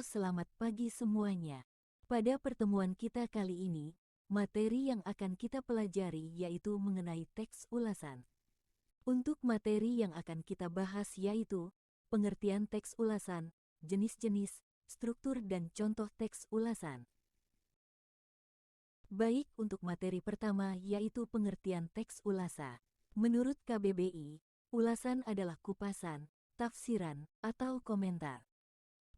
selamat pagi semuanya. Pada pertemuan kita kali ini, materi yang akan kita pelajari yaitu mengenai teks ulasan. Untuk materi yang akan kita bahas yaitu pengertian teks ulasan, jenis-jenis, struktur dan contoh teks ulasan. Baik, untuk materi pertama yaitu pengertian teks ulasa. Menurut KBBI, ulasan adalah kupasan, tafsiran, atau komentar.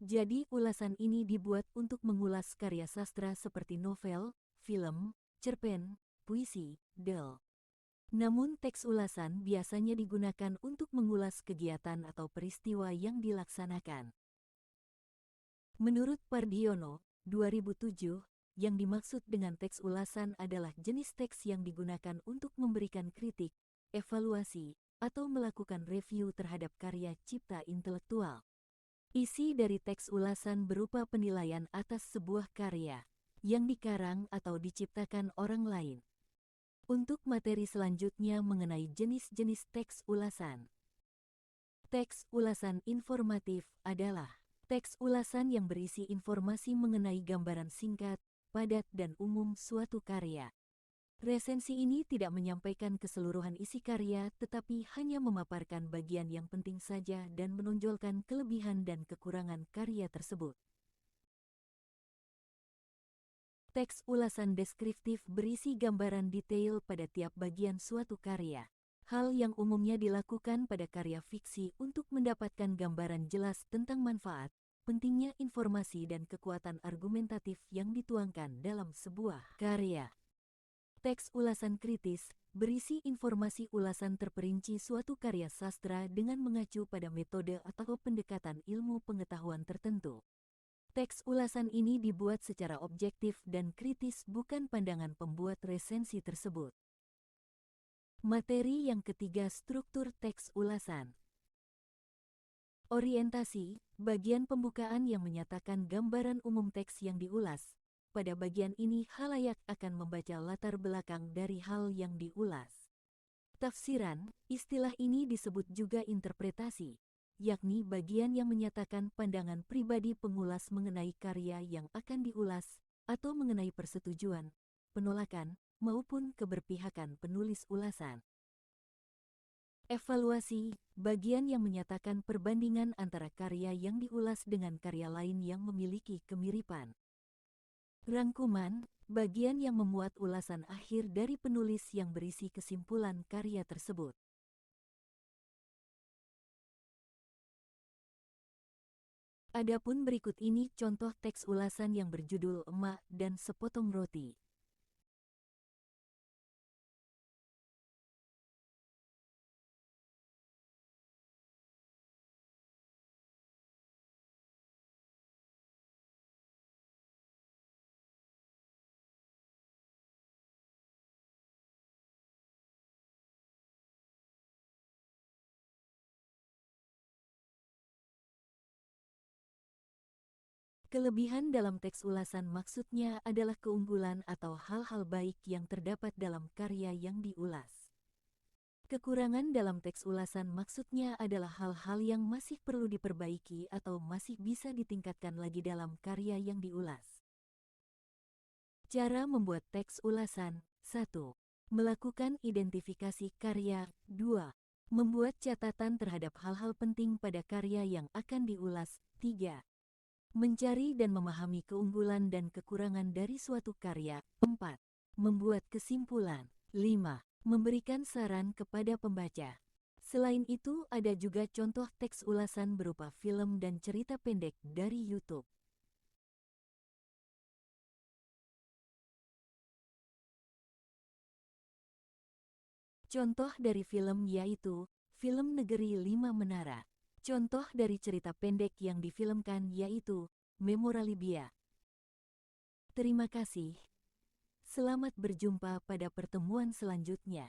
Jadi ulasan ini dibuat untuk mengulas karya sastra seperti novel, film, cerpen, puisi, del. Namun teks ulasan biasanya digunakan untuk mengulas kegiatan atau peristiwa yang dilaksanakan. Menurut Pardiono, 2007, yang dimaksud dengan teks ulasan adalah jenis teks yang digunakan untuk memberikan kritik, evaluasi, atau melakukan review terhadap karya cipta intelektual. Isi dari teks ulasan berupa penilaian atas sebuah karya yang dikarang atau diciptakan orang lain. Untuk materi selanjutnya mengenai jenis-jenis teks ulasan. Teks ulasan informatif adalah teks ulasan yang berisi informasi mengenai gambaran singkat, padat dan umum suatu karya. Resensi ini tidak menyampaikan keseluruhan isi karya tetapi hanya memaparkan bagian yang penting saja dan menonjolkan kelebihan dan kekurangan karya tersebut. Teks ulasan deskriptif berisi gambaran detail pada tiap bagian suatu karya. Hal yang umumnya dilakukan pada karya fiksi untuk mendapatkan gambaran jelas tentang manfaat, pentingnya informasi dan kekuatan argumentatif yang dituangkan dalam sebuah karya. Teks ulasan kritis berisi informasi ulasan terperinci suatu karya sastra dengan mengacu pada metode atau pendekatan ilmu pengetahuan tertentu. Teks ulasan ini dibuat secara objektif dan kritis, bukan pandangan pembuat resensi tersebut. Materi yang ketiga, struktur teks ulasan. Orientasi, bagian pembukaan yang menyatakan gambaran umum teks yang diulas. Pada bagian ini khalayak akan membaca latar belakang dari hal yang diulas. Tafsiran, istilah ini disebut juga interpretasi, yakni bagian yang menyatakan pandangan pribadi pengulas mengenai karya yang akan diulas, atau mengenai persetujuan, penolakan, maupun keberpihakan penulis ulasan. Evaluasi, bagian yang menyatakan perbandingan antara karya yang diulas dengan karya lain yang memiliki kemiripan. Rangkuman, bagian yang memuat ulasan akhir dari penulis yang berisi kesimpulan karya tersebut. Adapun berikut ini contoh teks ulasan yang berjudul Emak dan Sepotong Roti. Kelebihan dalam teks ulasan maksudnya adalah keunggulan atau hal-hal baik yang terdapat dalam karya yang diulas. Kekurangan dalam teks ulasan maksudnya adalah hal-hal yang masih perlu diperbaiki atau masih bisa ditingkatkan lagi dalam karya yang diulas. Cara membuat teks ulasan. 1. Melakukan identifikasi karya. 2. Membuat catatan terhadap hal-hal penting pada karya yang akan diulas. 3. Mencari dan memahami keunggulan dan kekurangan dari suatu karya. 4. Membuat kesimpulan. 5. Memberikan saran kepada pembaca. Selain itu, ada juga contoh teks ulasan berupa film dan cerita pendek dari YouTube. Contoh dari film yaitu film Negeri Lima Menara. Contoh dari cerita pendek yang difilmkan yaitu Memorabilia. Terima kasih. Selamat berjumpa pada pertemuan selanjutnya.